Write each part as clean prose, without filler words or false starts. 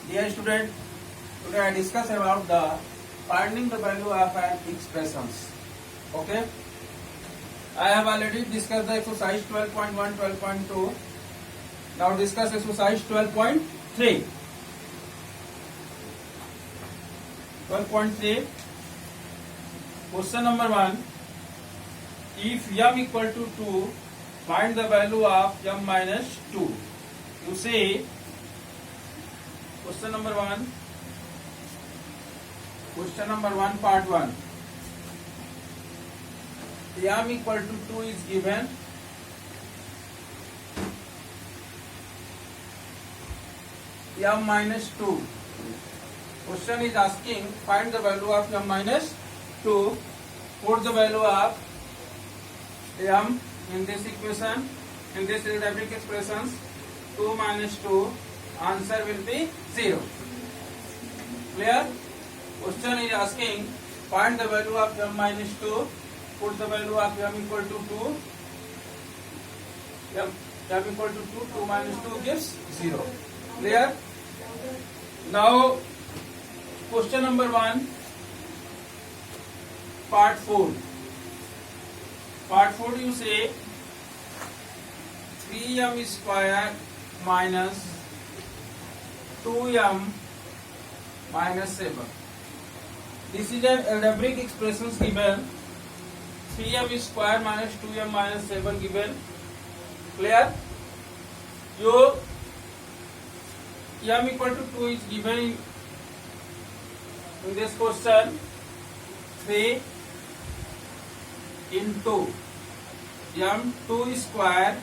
Dear student, today I discuss about the finding the value of an expressions. Okay. I have already discussed the exercise 12.1, 12.2. Now discuss exercise 12.3. 12.3. Question number 1. If m equal to 2, find the value of m minus 2. You see, question number 1. Question number 1, part 1. M equal to 2 is given. M minus 2. Question is asking find the value of m minus 2. Put the value of m in this equation, in this algebraic expressions. 2 minus 2, answer will be 0. Clear? Question is asking find the value of m minus 2. Put the value of m equal to 2. M equal to 2, 2 minus 2 gives 0. Clear? Now, question number 1, part 4. Part 4 you say 3m square minus 2m minus 7. This is an algebraic expressions given. 3m square minus 2m minus 7 given. Clear? So, m equal to 2 is given in this question. 3 into m2 square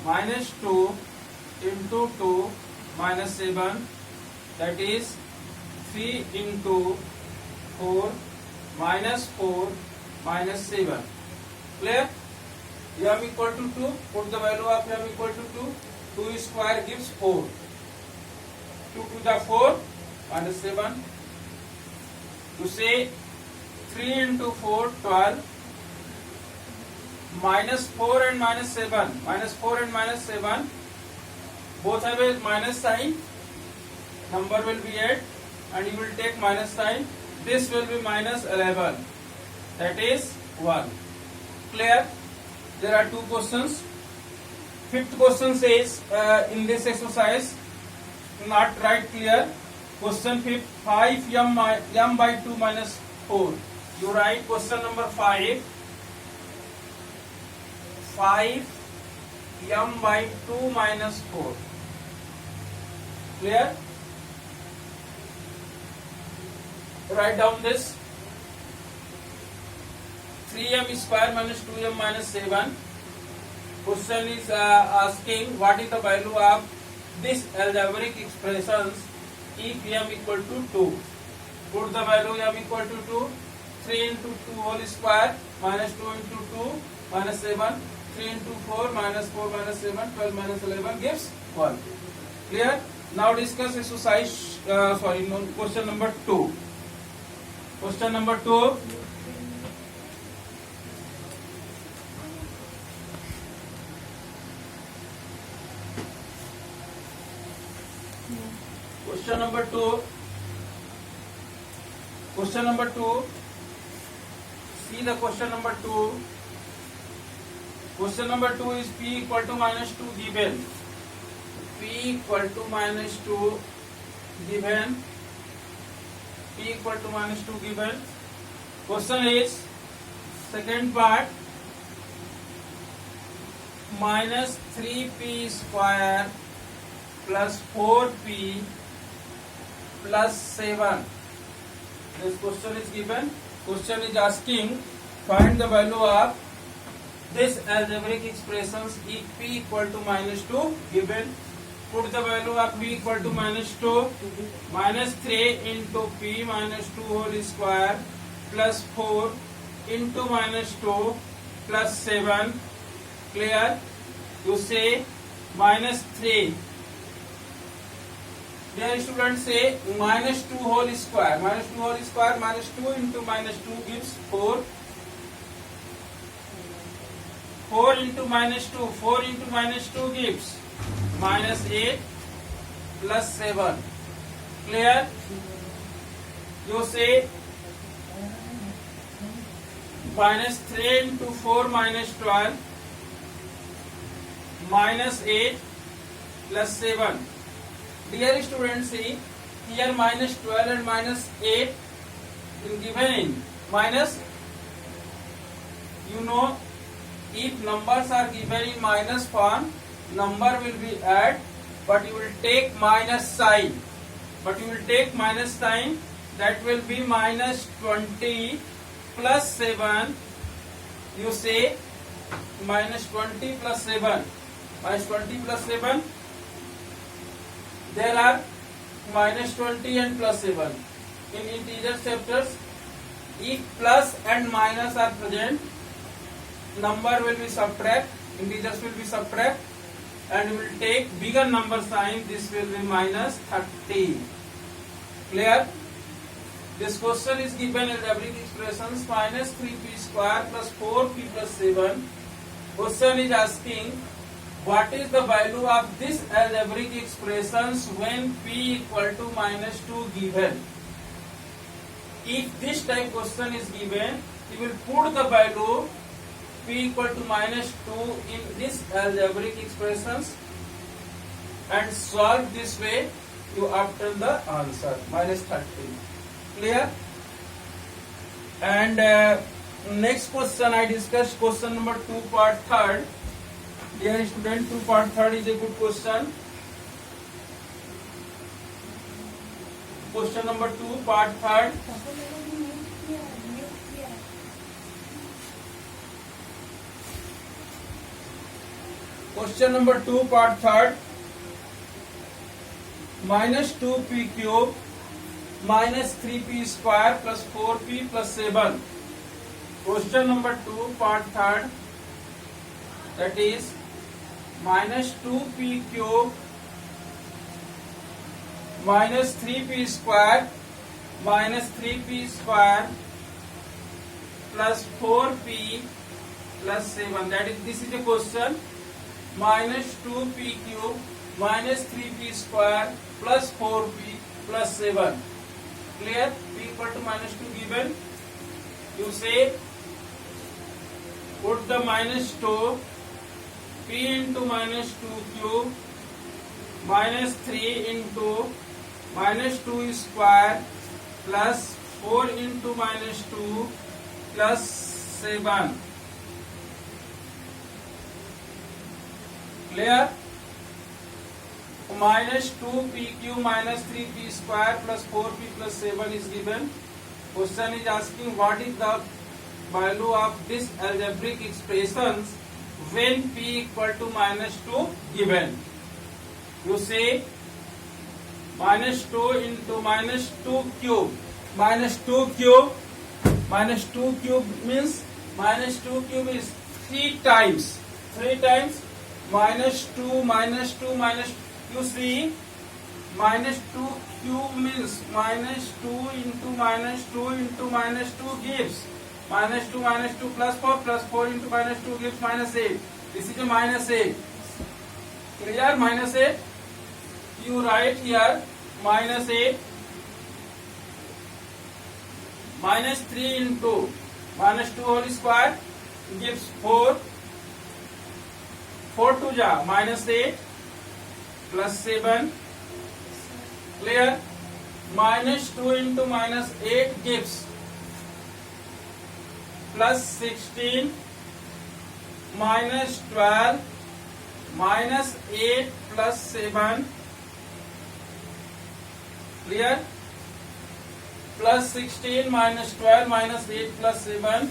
minus 2 into 2 minus 7, that is 3 into 4 minus 4 minus 7. Clear? M equal to 2, put the value of m equal to 2. 2 square gives 4. 2 to the 4 minus 7. You say 3 into 4, 12. Minus 4 and minus 7. Minus 4 and minus 7. Both have a minus sign. Number will be 8 and you will take minus sign. This will be minus 11. That is 1. Clear? There are 2 questions. Fifth question says in this exercise, not right clear. Question 5, 5m by 2 minus 4. You write question number 5. 5m by 2 minus 4. Clear? Write down this. 3m square minus 2m minus 7. Question is asking what is the value of this algebraic expressions if m equal to 2. Put the value m equal to 2. 3 into 2 whole square minus 2 into 2 minus 7. 3 into 4 minus 4 minus 7, 12 minus 11 gives 1. Clear? Now discuss exercise, question number 2. Question number 2. Question number 2. Question number 2. See the question number 2. Question number 2 is p equal to minus 2 given. P equal to minus 2 given. P equal to minus 2 given. Question is second part, minus 3p square plus 4p plus 7. This question is given. Question is asking find the value of this algebraic expressions if p equal to minus 2 given. Put the value of p equal to minus 2. Minus 3 into p minus 2 whole square plus 4 into minus 2 plus 7. Clear? You say minus 3. Dear students, say minus 2 whole square. Minus 2 whole square minus 2 into minus 2 gives 4. 4 into minus 2. 4 into minus 2 gives minus 8 plus 7. Clear? You say minus 3 into 4 minus 12 minus 8 plus 7. Dear students, see here minus 12 and minus 8 in given in minus. You know, if numbers are given in minus form, number will be add, but you will take minus sign. That will be minus 20 plus 7. You say minus 20 plus 7. Minus 20 plus 7. There are minus 20 and plus 7. In integer chapters, if plus and minus are present, number will be subtract, integers will be subtract, and we will take bigger number sign. This will be minus 30. Clear? This question is given algebraic expressions minus 3p square plus 4p plus 7. Question is asking what is the value of this algebraic expressions when p equal to minus 2 given. If this type question is given, you will put the value p equal to minus 2 in this algebraic expressions and solve this way. You obtain the answer minus 30. Clear? And next question I discussed question number 2 part 3rd. Dear student, 2 part 3rd is a good question. Question number 2 part 3rd. Question number 2 part 3rd. Minus 2p cube minus 3p square plus 4p plus 7. Question number 2 part 3rd, that is minus 2p cube minus 3p square minus 3p square plus 4p plus 7. That is, this is a question. Minus 2p cube minus 3p square plus 4p plus 7. Clear? P equal to minus 2 given. You say put the minus 2, p into minus 2 cube minus 3 into minus 2 square plus 4 into minus 2 plus 7. Clear? Minus 2p cube minus 3p square plus 4p plus 7 is given. Question is asking what is the value of this algebraic expressions when p equal to minus 2 given. You say minus 2 into minus 2 cube. Minus 2 cube means minus 2 cube is 3 times. 3 times minus 2 minus 2 minus 2. You see, minus 2 cube means minus 2 into minus 2 into minus 2 gives minus 2 plus 4 into minus 2 gives minus 8. This is a minus 8. Clear? Minus 8. You write here minus 8 minus 3 into minus 2 whole square gives 4. 4 to ja minus 8 plus 7. Clear? Minus 2 into minus 8 gives plus 16 minus 12 minus 8 plus 7. Clear? Plus 16 minus 12 minus 8 plus 7.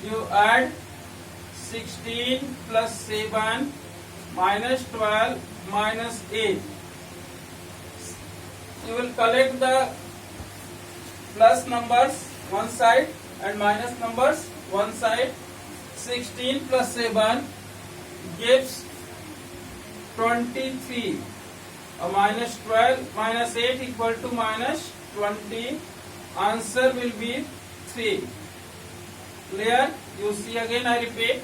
You add 16 plus 7 minus 12 minus 8. You will collect the plus numbers one side and minus numbers one side. 16 plus 7 gives 23. Minus 12 minus 8 equal to minus 20. Answer will be 3. Clear? You see again, I repeat.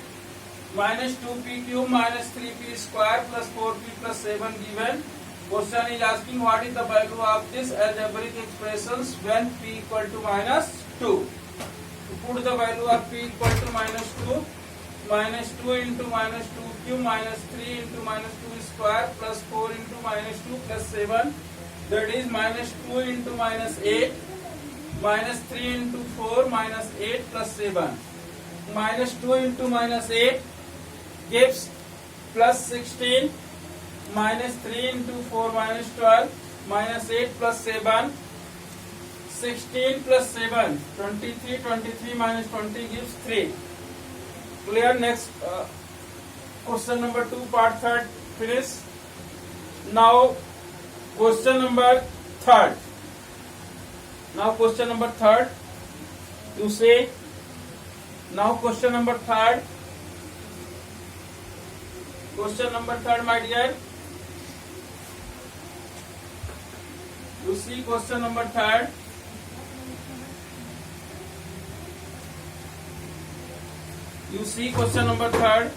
Minus 2p cube minus 3p square plus 4p plus 7 given. Question is asking what is the value of this algebraic expressions when p equal to minus 2. To put the value of p equal to minus 2 into minus 2 cube minus 3 into minus 2 square plus 4 into minus 2 plus 7, that is minus 2 into minus 8 minus 3 into 4 minus 8 plus 7. Minus 2 into minus 8 gives plus 16 minus 3 into 4 minus 12 minus 8 plus 7, 16 plus 7 23, 23 minus 20 gives 3. Clear? Next question number 2 part 3rd finish. Now question number 3rd. Now question number 3rd, you say, now question number 3rd, my dear. You see question number 3rd. You see question number 3rd.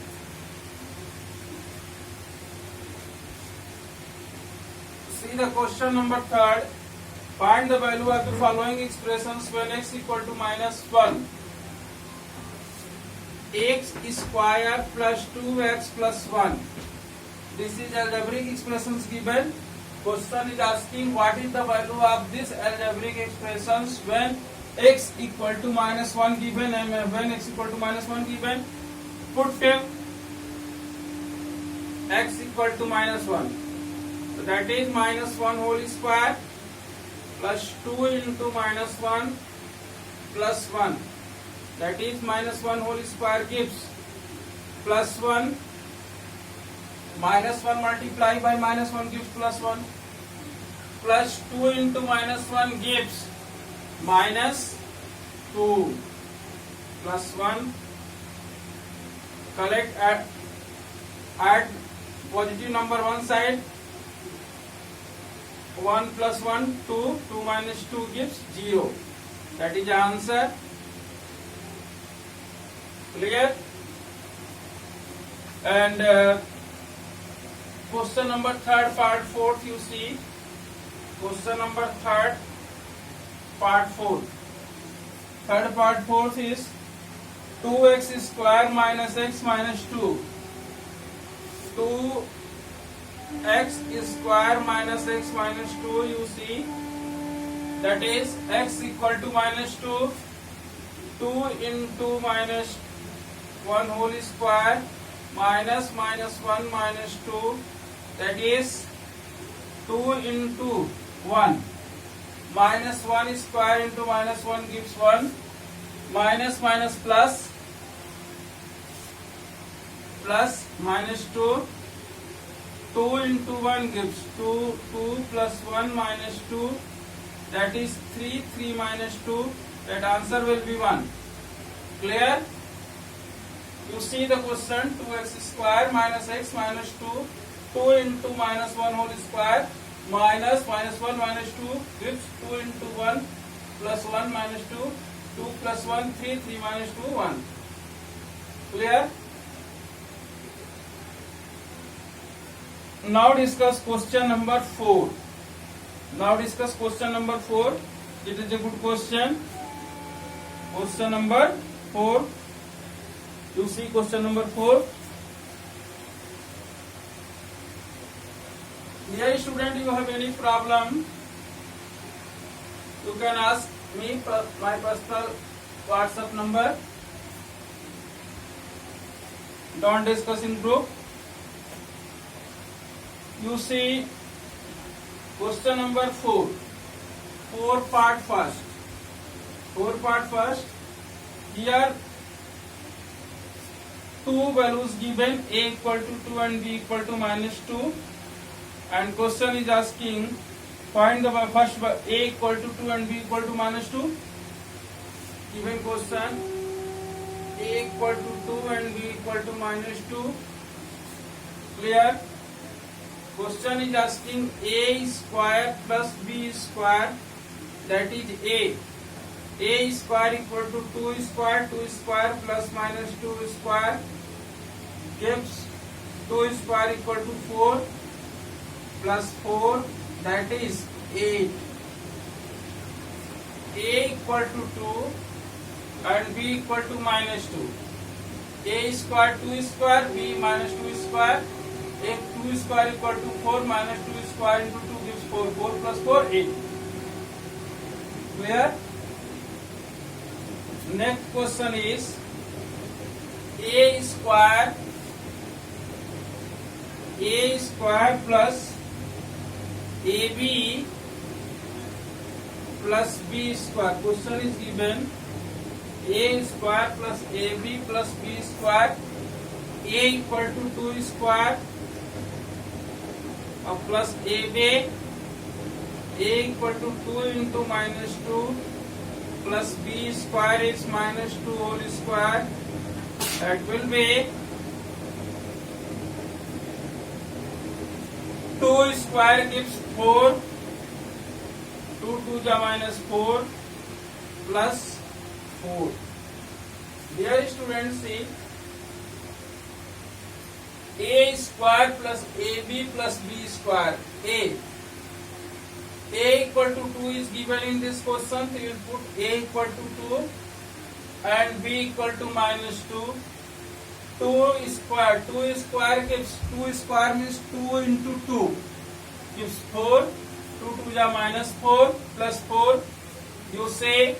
See the question number 3rd. Find the value of the following expressions when x equal to minus 1. X square plus 2x plus 1. This is algebraic expressions given. Question is asking what is the value of this algebraic expressions when x equal to minus 1 given and when x equal to minus 1 given. Put x equal to minus 1. So that is minus 1 whole square plus 2 into minus 1 plus 1. That is minus 1 whole square gives plus 1. Minus 1 multiplied by minus 1 gives plus 1. Plus 2 into minus 1 gives minus 2 plus 1. Collect, add positive number one side. 1 plus 1, 2. 2 minus 2 gives 0. That is the answer. Clear? And question number 3rd part 4th, you see. Question number 3rd part 4th. 3rd part 4th is 2x square minus x minus 2. 2x square minus x minus 2, you see. That is x equal to minus 2. 2 into minus 1 whole square minus minus 1 minus 2, that is 2 into 1. Minus 1 square into minus 1 gives 1. Minus minus plus. Plus minus 2. 2 into 1 gives 2. 2 plus 1 minus 2. That is 3. 3 minus 2. That answer will be 1. Clear? You see the question. 2x square minus x minus 2. 2 into minus 1 whole square minus minus 1 minus 2 gives 2 into 1 plus 1 minus 2. 2 plus 1, 3. 3 minus 2, 1. Clear? Now discuss question number 4. Now discuss question number 4. It is a good question. Question number 4. You see question number 4. Dear student, you have any problem, you can ask me my personal WhatsApp number. Don't discuss in group. You see question number 4. 4 part first. 4 part first. Here two values given, a equal to 2 and b equal to minus 2. And question is asking find the first a equal to 2 and b equal to minus 2. Given question, a equal to 2 and b equal to minus 2. Clear? Question is asking a square plus b square, that is a. A square equal to 2 square, 2 square plus minus 2 square gives 2 square equal to 4. plus 4, that is 8. A equal to 2 and B equal to minus 2. A square 2 square, B minus 2 square. A 2 square equal to 4 minus 2 square into 2 gives 4. 4 plus 4, 8. Clear? Next question is A square plus AB plus B square. Question is given A square plus AB plus B square. A equal to 2 square plus AB. A equal to 2 into minus 2 plus B square is minus 2 whole square. That will be 2 square gives 4. 2 2 ja minus 4 plus 4. Dear students, see A square plus AB plus B square. A equal to 2 is given in this question, so you will put A equal to 2 and B equal to minus 2. 2 square gives 2 square means 2 into 2 gives 4. 2 2 ja minus 4 plus 4. You say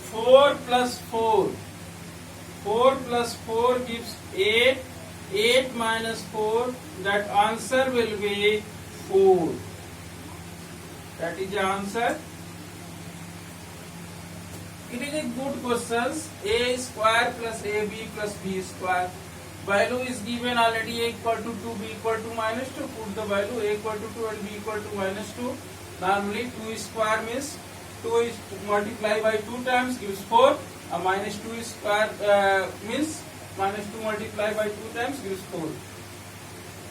4 plus 4. 4 plus 4 gives 8. 8 minus 4. That answer will be 4. That is the answer. It is a good question. A square plus AB plus B square. Value is given already. A equal to 2, B equal to minus 2. Put the value A equal to 2 and B equal to minus 2. Normally 2 square means 2 is multiplied by 2 times gives 4. Minus 2 square means minus 2 multiplied by 2 times gives 4.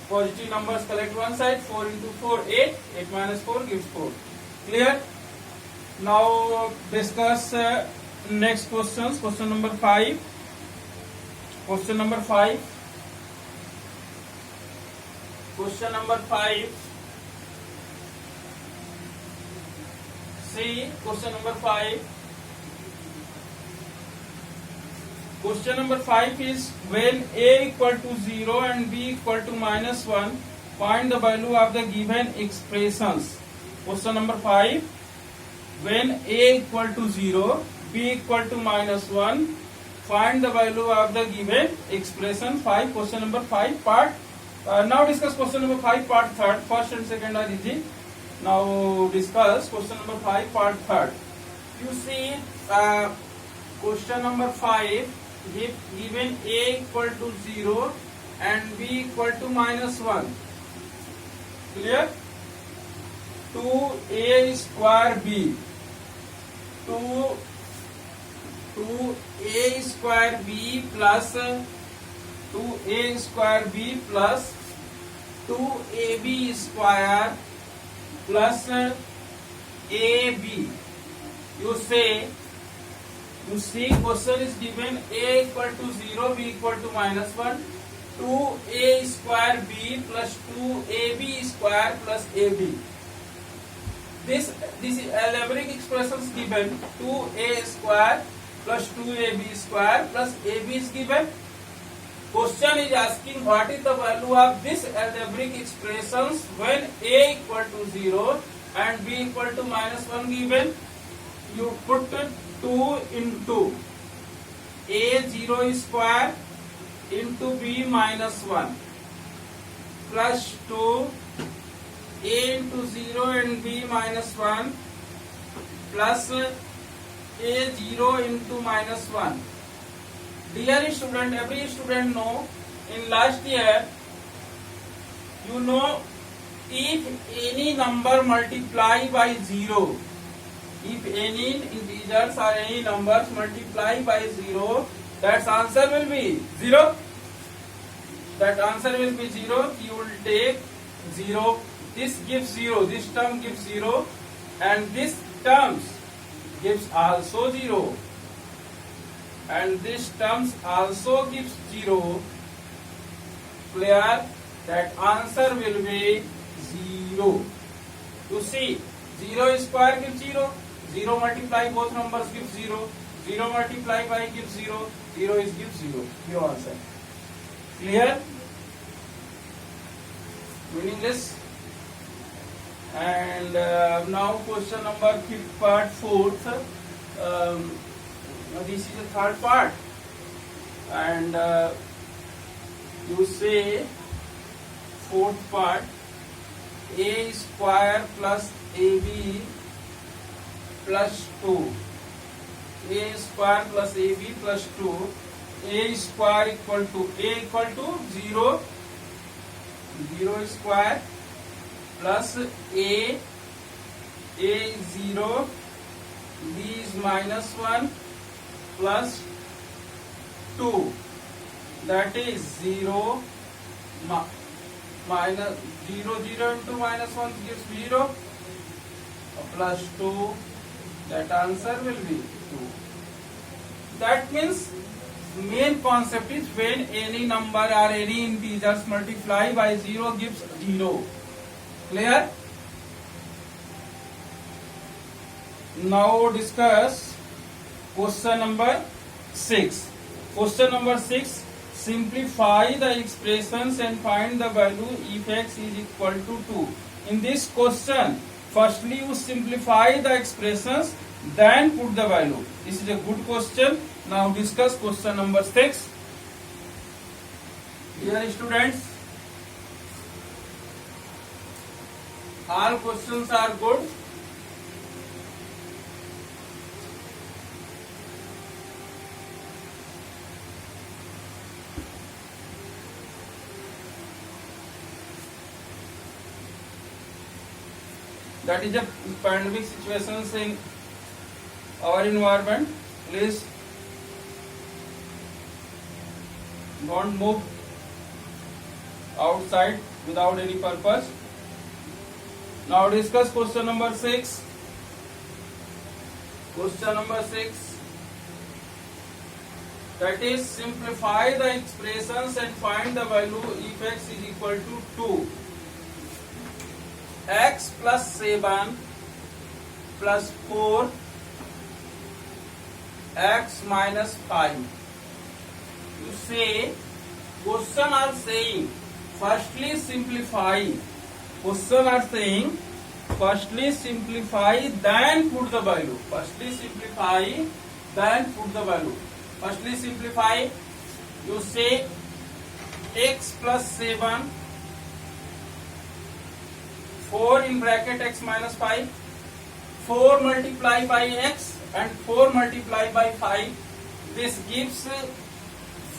Positive numbers collect one side. 4 into 4, 8. 8 minus 4 gives 4. Clear? Now discuss next questions. Question number 5. Question number 5. Question number 5. See question number 5. Question number 5 is when A equal to 0 and B equal to minus 1, find the value of the given expressions. Question number 5. When A equal to 0, B equal to minus 1, find the value of the given expression. 5. Question number 5 part. Now discuss question number 5 part 3rd. First and second are easy. Now discuss question number 5 part 3rd. You see question number 5 given A equal to 0 and B equal to minus 1. Clear? 2A square B. 2A square B plus 2A square B plus 2AB square plus AB. You see question is given A equal to 0, B equal to minus 1. 2A square B plus 2AB square plus AB. This algebraic expression is given 2A square plus 2AB square plus AB is given. Question is asking what is the value of this algebraic expressions when A equal to 0 and B equal to minus 1 given. You put 2 into A 0 square into B minus 1 plus 2 A into 0 and B minus 1 plus A 0 into minus 1. Dear student, every student know in last year, you know, if any number multiply by 0, if any integers or any numbers multiply by 0, that answer will be 0. That answer will be 0. You will take 0. This gives 0. This term gives 0. And this terms gives also 0. And this terms also gives 0. Clear? that answer will be 0. You see, 0 square gives 0. 0 multiply both numbers gives 0. 0 multiply by gives 0. 0 is gives 0. Your answer. Clear? Meaningless. And now question number part fourth. This is the third part, and you say fourth part, a square plus ab plus 2. A square plus ab plus 2. A square equal to 0. 0 square plus a is 0, b is minus 1 plus 2, that is 0 minus 0 into minus 1 gives 0 plus 2, that answer will be 2. That means main concept is when any number or any integers multiply by 0 gives 0. Clear? Now discuss question number 6. Question number 6. Simplify the expressions and find the value if x is equal to 2. In this question, firstly you simplify the expressions, then put the value. This is a good question. Now discuss question number 6. Dear students, all questions are good. That is a pandemic situations in our environment. Please don't move outside without any purpose. Now discuss question number 6. Question number 6. That is, simplify the expressions and find the value if x is equal to 2. X plus 7 plus 4 x minus 5. You say, question are saying firstly simplify. Question are saying firstly simplify, then put the value. Firstly simplify, then put the value. Firstly simplify. You say x plus 7, 4 in bracket x minus 5, 4 multiply by x and 4 multiply by 5. This gives